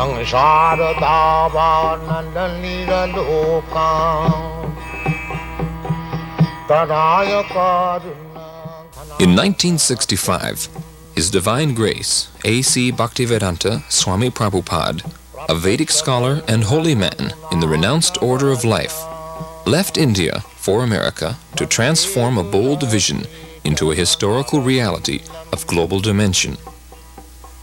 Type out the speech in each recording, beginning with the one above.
sangsara davananda niraloka taraya karuna. In 1965, His Divine Grace, A.C. Bhaktivedanta Swami Prabhupada, a Vedic scholar and holy man in the renounced order of life, left India for America to transform a bold vision into a historical reality of global dimension.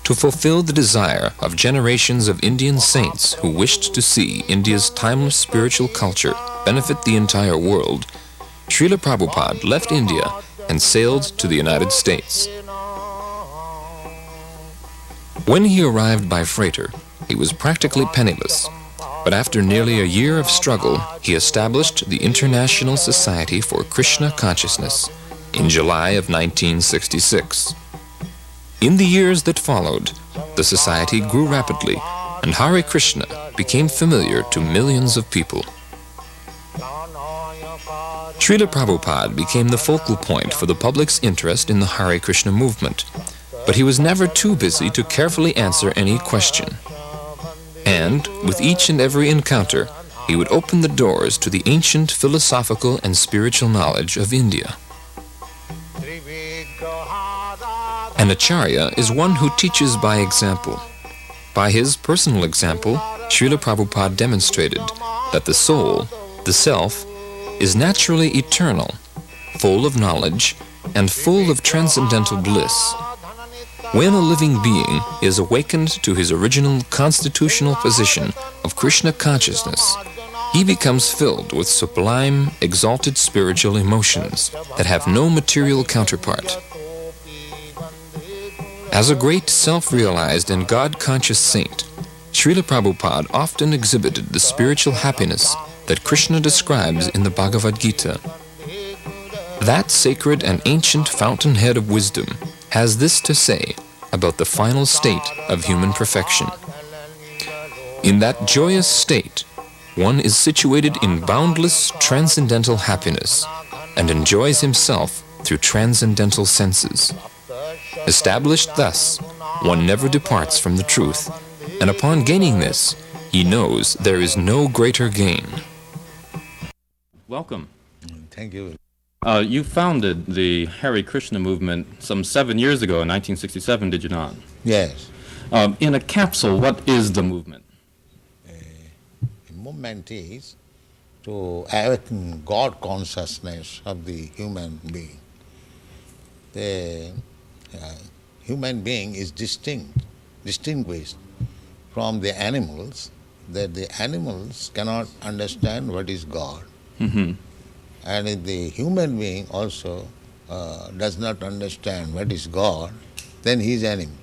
To fulfill the desire of generations of Indian saints who wished to see India's timeless spiritual culture benefit the entire world, Srila Prabhupada left India and sailed to the United States. When he arrived by freighter, he was practically penniless, but after nearly a year of struggle, he established the International Society for Krishna Consciousness in July of 1966. In the years that followed, the society grew rapidly, and Hare Krishna became familiar to millions of people. Srila Prabhupada became the focal point for the public's interest in the Hare Krishna movement, but he was never too busy to carefully answer any question. And, with each and every encounter, he would open the doors to the ancient philosophical and spiritual knowledge of India. An Acharya is one who teaches by example. By his personal example, Srila Prabhupada demonstrated that the soul, the self, is naturally eternal, full of knowledge, and full of transcendental bliss. When a living being is awakened to his original constitutional position of Krishna consciousness, he becomes filled with sublime, exalted spiritual emotions that have no material counterpart. As a great self-realized and God-conscious saint, Srila Prabhupada often exhibited the spiritual happiness that Krishna describes in the Bhagavad-gita. That sacred and ancient fountainhead of wisdom has this to say about the final state of human perfection. In that joyous state, one is situated in boundless transcendental happiness and enjoys himself through transcendental senses. Established thus, one never departs from the truth, and upon gaining this, he knows there is no greater gain. Welcome. Thank you. You founded the Hare Krishna Movement some 7 years ago in 1967, did you not? Yes. In a capsule, what is the movement? The movement is to awaken God consciousness of the human being. The human being is distinguished from the animals, that the animals cannot understand what is God. Mm-hmm. And if the human being also does not understand what is God, then he is enemy.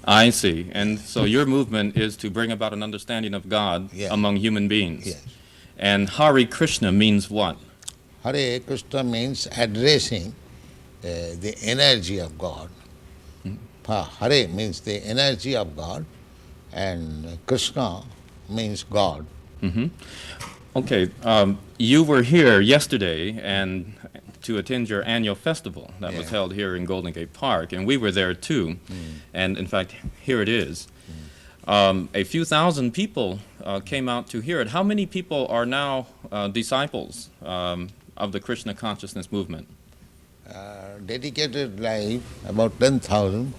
I see. And so your movement is to bring about an understanding of God among human beings. Yes. And Hare Krishna means what? Hare Krishna means addressing the energy of God. Hare means the energy of God, and Krishna means God. Mm-hmm. Okay, you were here yesterday and to attend your annual festival that was held here in Golden Gate Park, and we were there too. And in fact, here it is. A few thousand people came out to hear it. How many people are now disciples of the Krishna consciousness movement? Dedicated life, about 10,000.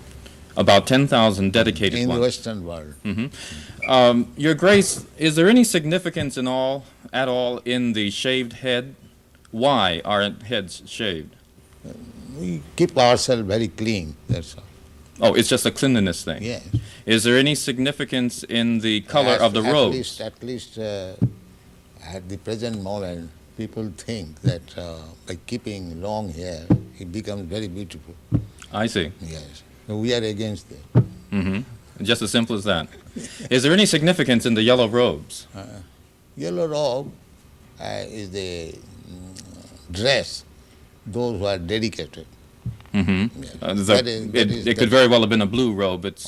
About 10,000 dedicated in ones. the Western world. Mm-hmm. Your Grace, is there any significance at all in the shaved head? Why are heads shaved? We keep ourselves very clean, that's all. Oh, it's just a cleanliness thing? Yes. Is there any significance in the color of the robes? At least at the present moment, people think that by keeping long hair, it becomes very beautiful. I see. Yes. So we are against it. Mm-hmm. Just as simple as that. Is there any significance in the yellow robes? Yellow robe is the dress, those who are dedicated. Mm-hmm. Yes. It could very well have been a blue robe. It's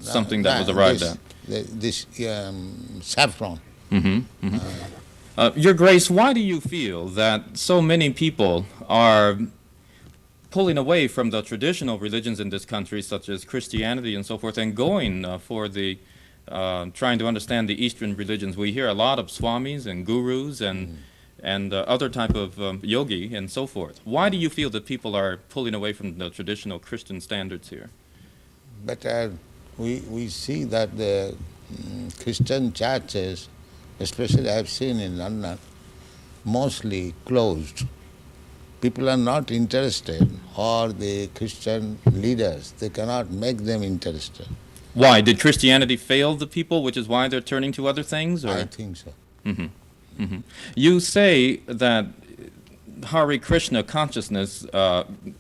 something that was arrived at. This saffron. Mm-hmm. Mm-hmm. Your Grace, why do you feel that so many people are pulling away from the traditional religions in this country, such as Christianity and so forth, and going for the trying to understand the Eastern religions, we hear a lot of swamis and gurus and other type of yogi and so forth. Why do you feel that people are pulling away from the traditional Christian standards here? But we see that the Christian churches, especially I have seen in London, mostly closed. People are not interested, or the Christian leaders, they cannot make them interested. Why? Did Christianity fail the people, which is why they're turning to other things? Or? I think so. You say that Hare Krishna consciousness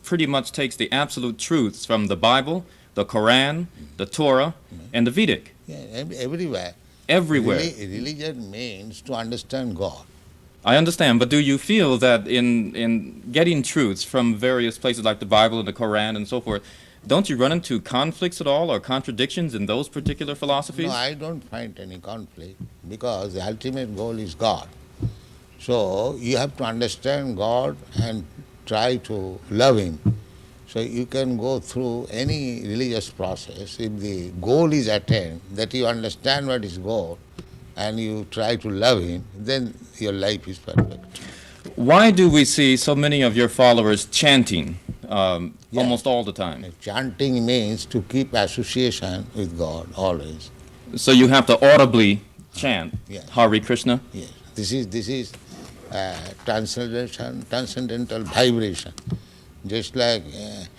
pretty much takes the absolute truths from the Bible, the Quran, the Torah, and the Vedic. Yeah, everywhere. Everywhere. Religion means to understand God. I understand, but do you feel that in getting truths from various places like the Bible and the Quran and so forth, don't you run into conflicts at all or contradictions in those particular philosophies? No, I don't find any conflict, because the ultimate goal is God. So you have to understand God and try to love Him. So you can go through any religious process. If the goal is attained, that you understand what is goal, and you try to love Him, then your life is perfect. Why do we see so many of your followers chanting almost all the time? Chanting means to keep association with God always. So you have to audibly chant Yeah. Hare Krishna? Yes. This is transcendental vibration. Just like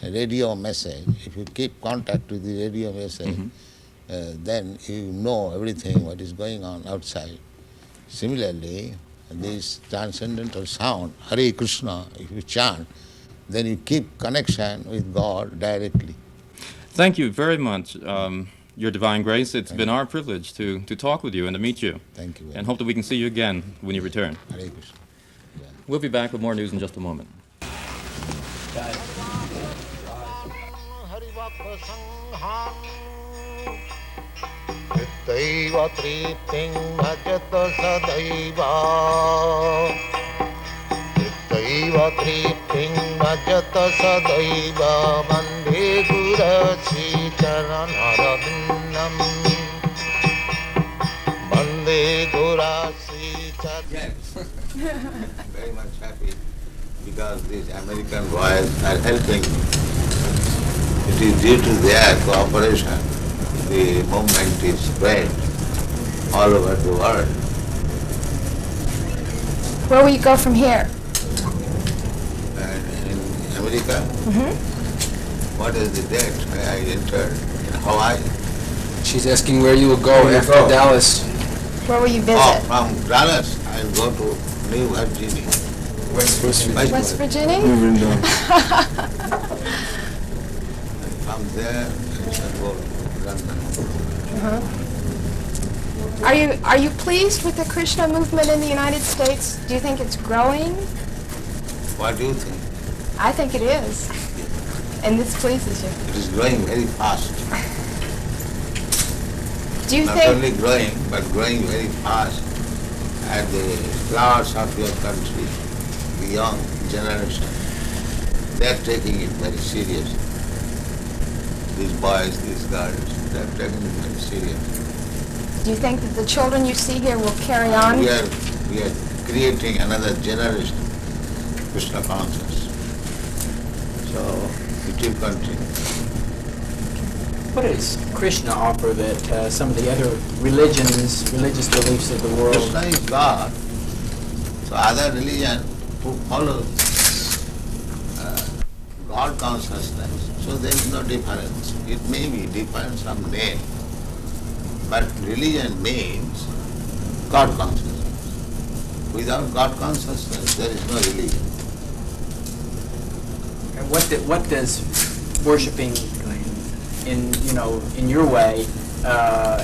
a radio message, if you keep contact with the radio message, then you know everything what is going on outside. Similarly, this transcendental sound, Hare Krishna, if you chant, then you keep connection with God directly. Thank you very much, Your Divine Grace. It's been our privilege to talk with you and to meet you. Thank you very And much. hope that we can see you again when you return. Hare Krishna. We'll be back with more news in just a moment. Daiva tripting bhajata sadaiva. Daiva tripting bhajata sadaiva. Vande gurasi charanarabindam. Vande gurasi charanarabindam. Yes. Very much happy, because these American boys are helping. It is due to their cooperation the movement is spread all over the world. Where will you go from here? And in America, what is the date where I entered? In Hawaii. She's asking where you will go after Dallas. Where will you visit? Oh, from Dallas, I'll go to New Virginia. West Virginia. West Virginia? From there, I shall go to London. Are you pleased with the Krishna movement in the United States? Do you think it's growing? What do you think? I think it is. And this pleases you. It is growing very fast. Do you Not think only growing, but growing very fast. And the flowers of your country, the young generation, they are taking it very seriously. These boys, these girls, they are taking it very seriously. do you think that the children you see here will carry on? We are creating another generation, Krishna conscious. So it will continue. What does Krishna offer that some of the other religious beliefs of the world? Krishna is God. So other religion who follow God consciousness, so there is no difference. It may be different some name, but religion means God consciousness. Without God consciousness, there is no religion. And what does worshiping in your way,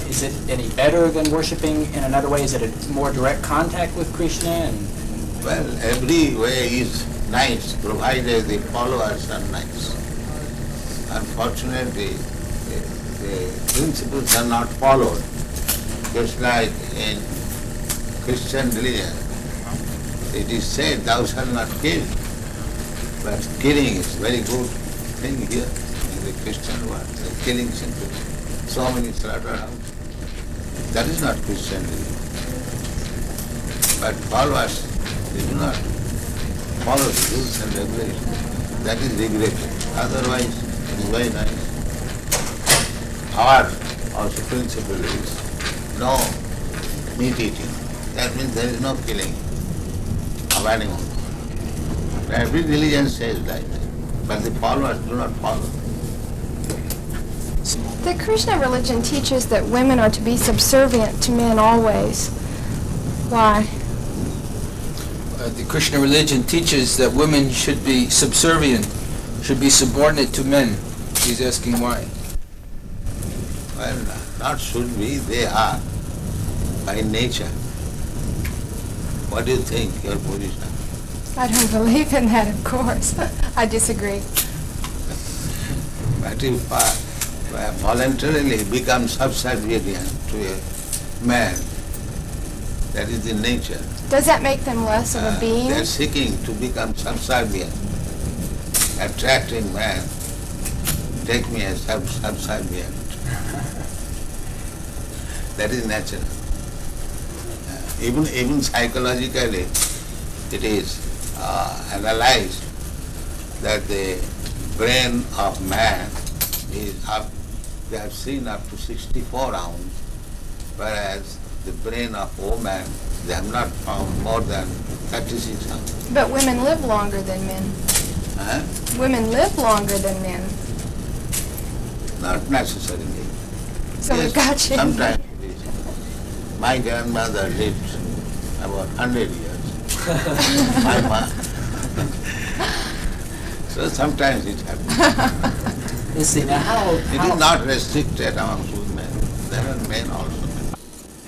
is it any better than worshiping in another way? Is it a more direct contact with Krishna? Well, every way is nice, provided the followers are nice. Unfortunately, the principles are not followed. Just like in Christian religion, it is said, thou shalt not kill. But killing is very good thing here in the Christian world. The killing simply. So many slaughtered out. That is not Christian religion. But followers, they do not follow the rules and regulations. That is regretted. Otherwise, it is very nice. Our also principle is no meat eating. That means there is no killing of animals. Every religion says that, but the followers do not follow. The Krishna religion teaches that women are to be subservient to men always. Why? The Krishna religion teaches that women should be subservient, should be subordinate to men. He's asking why. Well, not should be, they are by nature. What do you think, your position? I don't believe in that, of course. I disagree. But if voluntarily become subservient to a man, that is the nature. Does that make them less of a being? They are seeking to become subservient, attracting man. Take me as subservient. That is natural. Even psychologically, it is analyzed that the brain of man is up, they have seen up to 64 ounces, whereas the brain of woman, they have not found more than 36 ounces. But women live longer than men. Huh? Women live longer than men. Not necessarily. So we've got you. Sometimes it is. My grandmother lived about 100 years. My mom. So sometimes it happens. You see, now how old, It is not restricted among women. There are men also.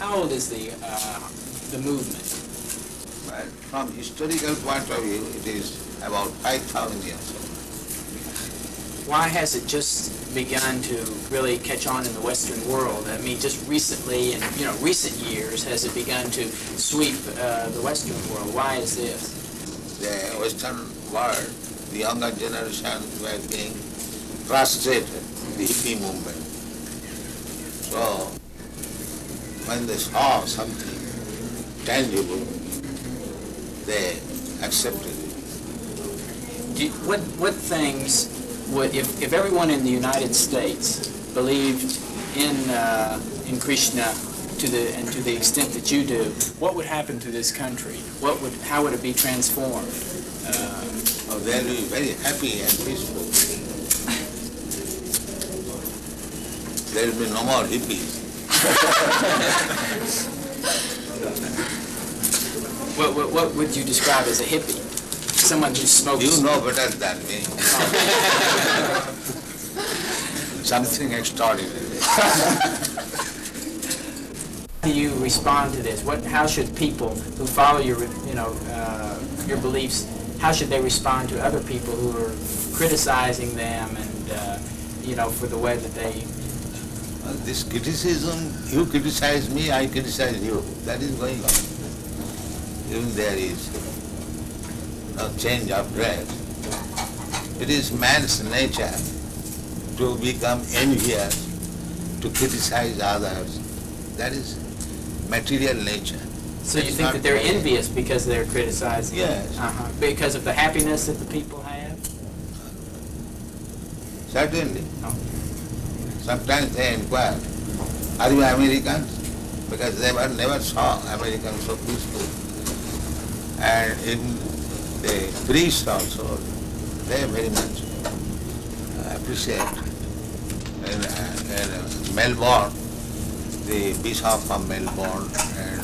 how old is the movement? But from historical point of view, it is about 5,000 years old. Why has it just begun to really catch on in the Western world? I mean, just recently, in recent years, has it begun to sweep the Western world? Why is this? The Western world, the younger generation were being frustrated, the hippie movement. So, when they saw something tangible, they accepted it. What things would, if everyone in the United States believed in Krishna to the extent that you do, what would happen to this country? How would it be transformed? They'll be very happy and peaceful. There will be no more hippies. What would you describe as a hippie? Someone who smokes. You know better than me. Something extraordinary. How do you respond to this? How should people who follow your your beliefs? How should they respond to other people who are criticizing them and for the way that they? This criticism, you criticize me, I criticize you. That is going on. Even there is no change of dress. It is man's nature to become envious, to criticize others. That is material nature. So you think that they're envious because they're criticizing? Yes. Because of the happiness that the people have? Certainly. Oh. Sometimes they inquire, are you Americans? Because they never saw Americans so peaceful. And in the priests also, they very much appreciate. In Melbourne, the Bishop of Melbourne and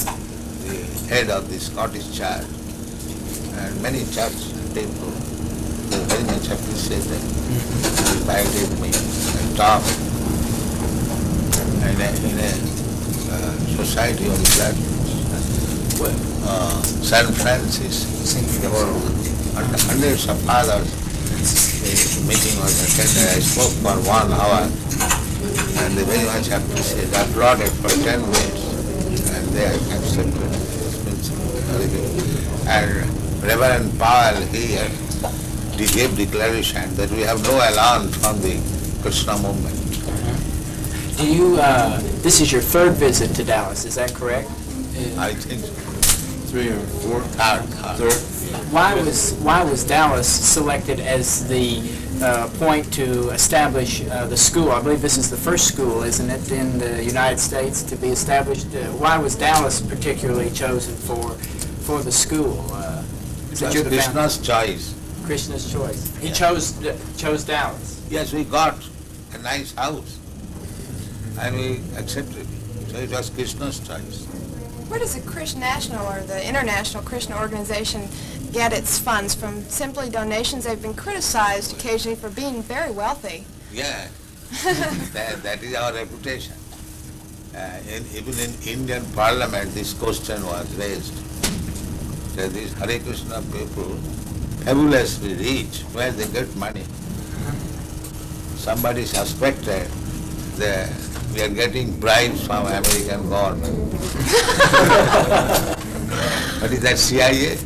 the head of the Scottish Church and many church people, they very much appreciated. Invited me and talked in a society of blood. San Francisco, there were hundreds of fathers. The meeting was attended. I spoke for 1 hour and they very much appreciated. I applauded for 10 minutes and they accepted. And Reverend Powell, he gave declaration that we have no alarm from the Krishna movement. Do you, this is your third visit to Dallas, is that correct? I think so. 3 or 4? Third. Why was Dallas selected as the point to establish the school? I believe this is the first school, isn't it, in the United States to be established? Why was Dallas particularly chosen for the school? That's Krishna's choice. Krishna's choice. He Yeah. chose Dallas. Yes, we got a nice house and we accepted. So it was Krishna's choice. Where does the Krishna National or the International Krishna Organization get its funds? From simply donations? They've been criticized occasionally for being very wealthy. Yeah, that is our reputation. Even in Indian Parliament, this question was raised. That these Hare Krishna people, fabulously rich, where they get money. Somebody suspected that we are getting bribes from American government. What is that, CIA?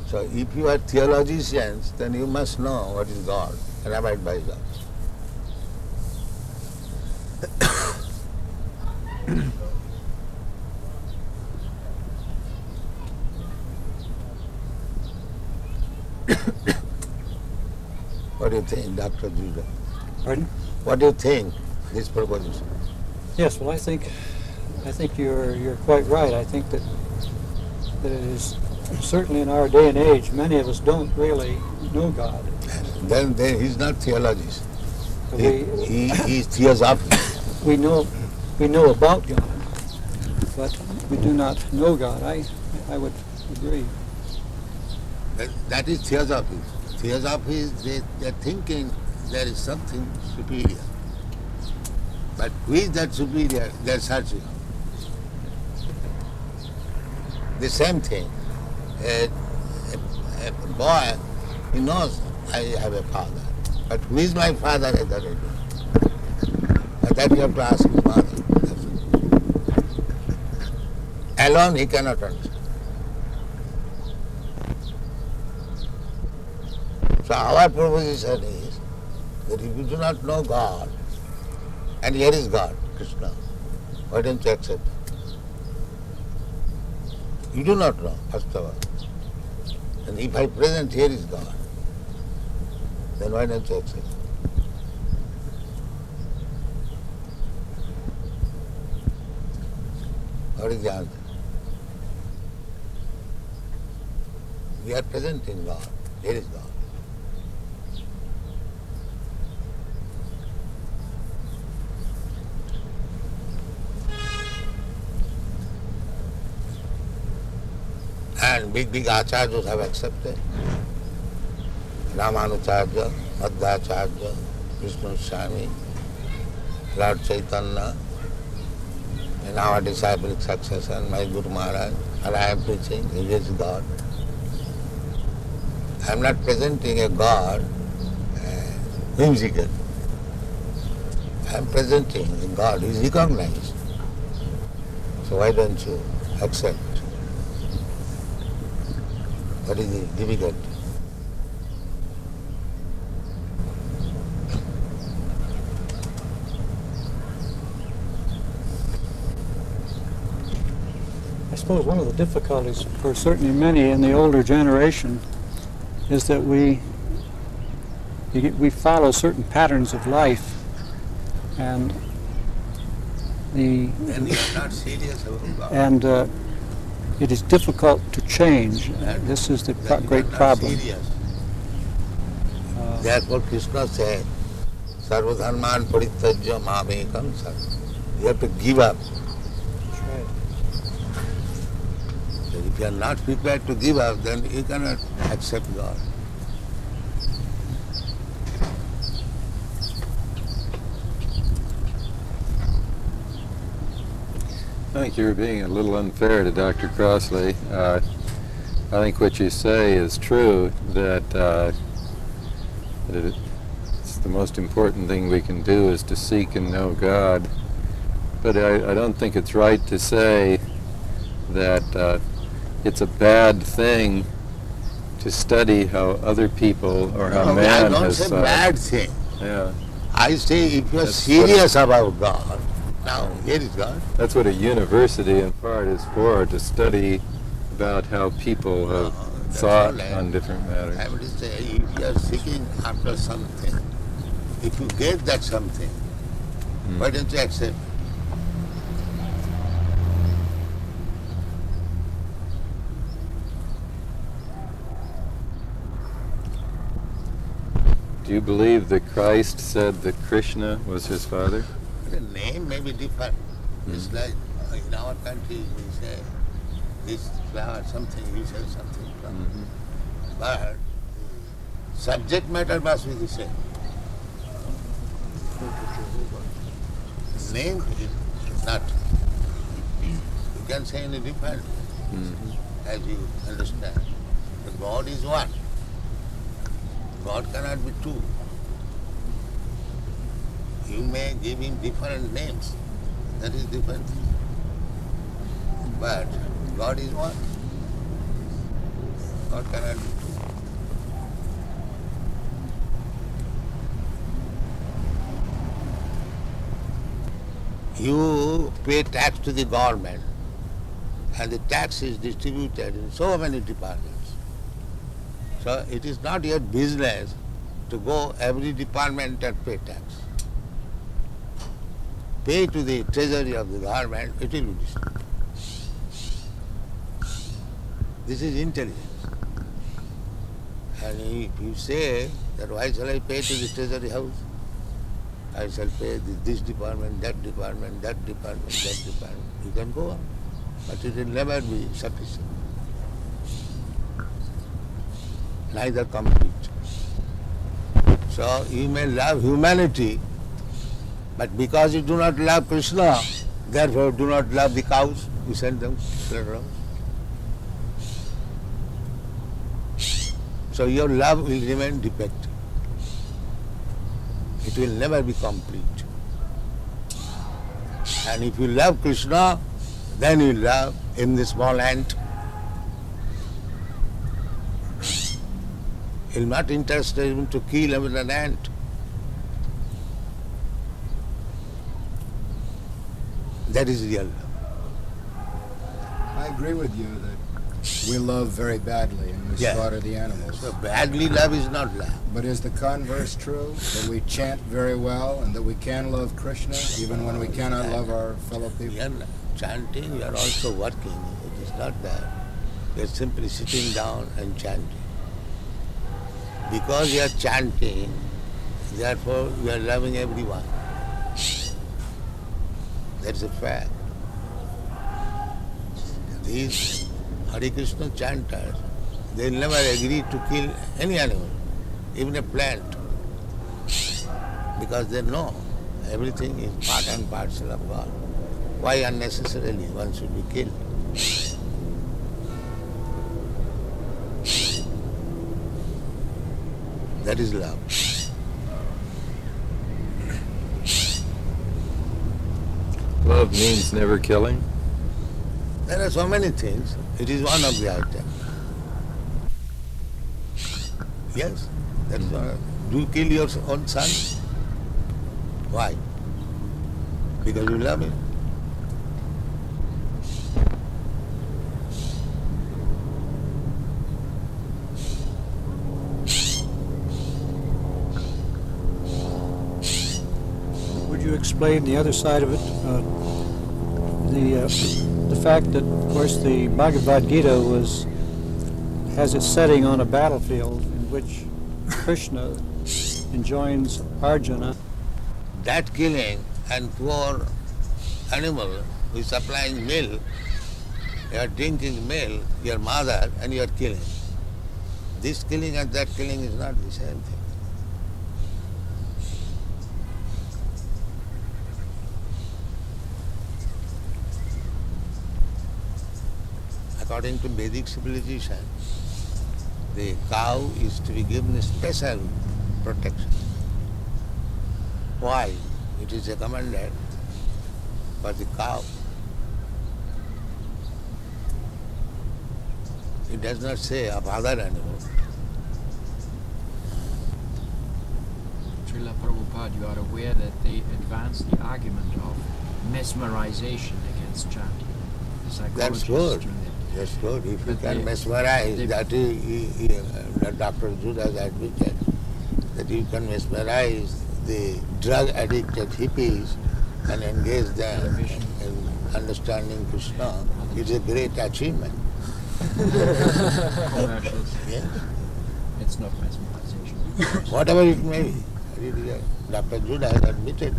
So if you are theologians, then you must know what is God and abide by God. What do you think, Dr. Judah? Pardon? What do you think, this proposition? Yes, well, I think you're quite right. I think that it is certainly in our day and age, many of us don't really know God. Then he's not theologist. But He's theosophist. we know about God, but we do not know God. I would agree. That is theosophy. Theosophy is they're thinking there is something superior. But who is that superior? They're searching. The same thing. A boy, he knows I have a father. But who is my father? I don't know. But that you have to ask his mother. Alone he cannot understand. So our proposition is that if you do not know God, and here is God, Krishna, why don't you accept it? You do not know, first of all. And if I present here is God, then why don't you accept it? What is the answer? We are present in God. Here is God. And big acharyas have accepted. Ramanucharya, Madhvacharya, Vishnu Swami, Lord Chaitanya, in our disciplic succession, my Guru Maharaj, and I am preaching, he is God. I am not presenting a God whimsical. I am presenting a God who is recognized. So why don't you accept? What is the difficulty? I suppose one of the difficulties for certainly many in the older generation is that we follow certain patterns of life, and And we are not serious about God. and it is difficult to change. This is the great problem. Therefore Krishna said, Sarvadharman parityajya mamekam sat. You have to give up. So if you are not prepared to give up, then you cannot accept God. I think you're being a little unfair to Dr. Crossley. I think what you say is true, that it's the most important thing we can do is to seek and know God. But I don't think it's right to say that it's a bad thing to study how other people or how No, man I don't has say thought. bad thing. Yeah, I say if you are That's serious about God, now here is God. that's what a university in part is for, to study about how people have That's thought all on different matters. I would say if you are seeking after something, if you get that something, why don't you accept? Do you believe that Christ said that Krishna was his father? The name may be different. It's like in our country we say this flower something, we say something flower. But subject matter must be the same. Name is not. You can say any different, as you understand. The God is one. God cannot be two. You may give him different names. That is different. But God is one. God cannot be two. You pay tax to the government, and the tax is distributed in so many departments. So it is not your business to go every department and pay tax. Pay to the treasury of the government, it will be distributed. This is intelligence. And if you say that why shall I pay to the treasury house? I shall pay this department, that department, that department, that department. You can go on, but it will never be sufficient. Neither complete. So you may love humanity, but because you do not love Krishna, therefore do not love the cows, you send them around. So your love will remain defective. It will never be complete. And if you love Krishna, then you love in the small ant. You're not interested even to kill even an ant. That is real love. I agree with you that we love very badly and we slaughter the animals. So badly love is not love. But is the converse true? That we chant very well and that we can love Krishna even when we cannot love our fellow people? You are chanting, you are also working. It is not that. You are simply sitting down and chanting. Because you are chanting, therefore you are loving everyone. That's a fact. These Hare Krishna chanters, they never agree to kill any animal, even a plant, because they know everything is part and parcel of God. Why unnecessarily one should be killed? That is love. Love means never killing. There are so many things. It is one of the items. Yes, that is one. Do you kill your own son? Why? Because you love him. Would you explain the other side of it? The fact that, of course, the Bhagavad-gita has its setting on a battlefield in which Krishna enjoins Arjuna. That killing and poor animal who is supplying milk, you are drinking milk, your mother, and you are killing. This killing and that killing is not the same thing. According to Vedic civilization, the cow is to be given special protection. Why? It is recommended for the cow. It does not say of other animals. Srila Prabhupada, you are aware that they advanced the argument of mesmerization against chanting. That's good. That's good. If you can mesmerize, that Dr. Judas admitted, that you can mesmerize the drug-addicted hippies and engage them in understanding Krishna. It's a great achievement. Commercials. Yes. It's not mesmerization. Whatever it may be. Dr. Judas has admitted.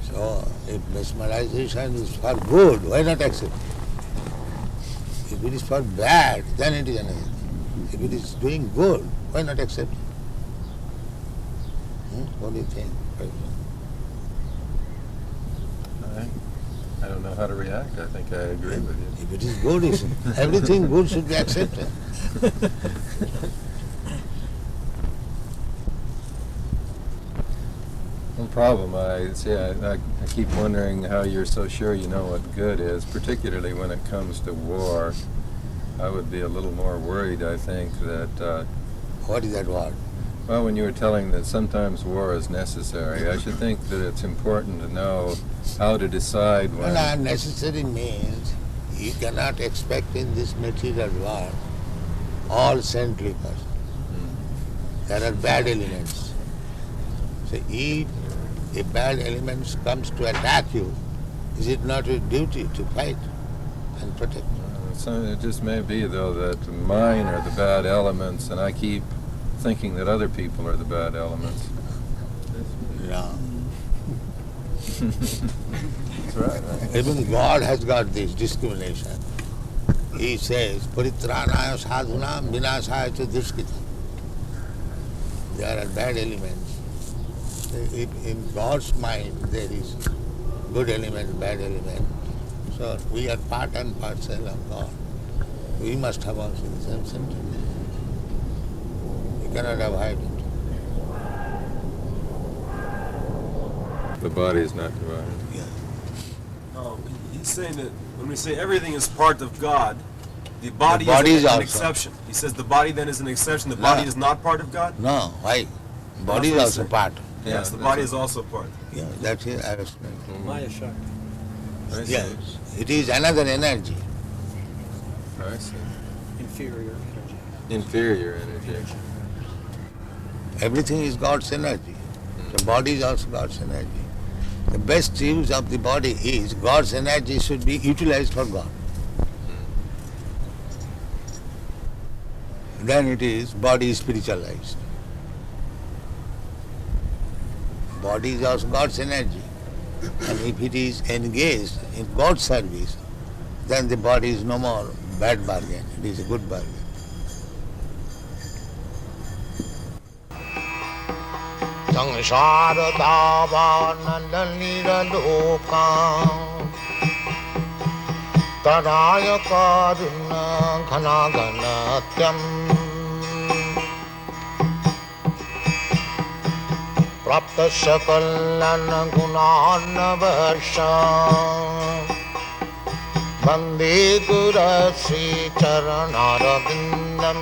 So, if mesmerization is for good, why not accept it? If it is for bad, then it is anything. If it is doing good, why not accept it? What do you think? I don't know how to react. I think I agree with you. If it is good, everything good should be accepted. No problem. I keep wondering how you're so sure you know what good is, particularly when it comes to war. I would be a little more worried, I think, that... What is that word? Well, when you were telling that sometimes war is necessary, I should think that it's important to know how to decide when... Well, necessary means you cannot expect in this material world all saintly persons. There are bad elements. So if a bad element comes to attack you, is it not your duty to fight and protect? So it just may be, though, that mine are the bad elements, and I keep thinking that other people are the bad elements. No. That's right. Even God has got this discrimination. He says, Paritranaya sadhunam vinasaya cha duskita. There are bad elements. In God's mind there is good element, bad element. So we are part and parcel of God. We must have also the same sentiment. You cannot avoid it. The body is not divided. Yeah. He's saying that when we say everything is part of God, the body is an also. exception. He says the body then is an exception. The body is not part of God? No, why? Body is also part. Yes, the body is also part. Yeah, that's it. I was Maya Shakti. Yes, it is another energy. I see. Inferior energy. Inferior energy. Everything is God's energy. The body is also God's energy. The best use of the body is God's energy should be utilized for God. Then it is body spiritualized. Body is also God's energy. And if it is engaged in God's service, then the body is no more bad bargain. It is a good bargain. Sangsara dāvāna niralokā Tarāya kāruna ghanaganatyam Praptasya kallana gunānavasya Vande Gura Sri Charanarabindam